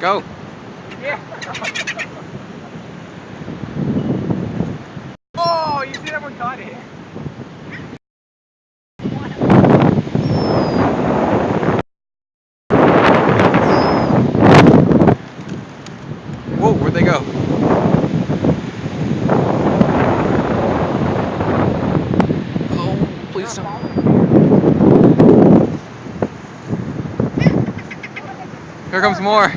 Go. Yeah. Oh, you see that one caught it. Whoa, where'd they go? Oh, please don't. Here comes more.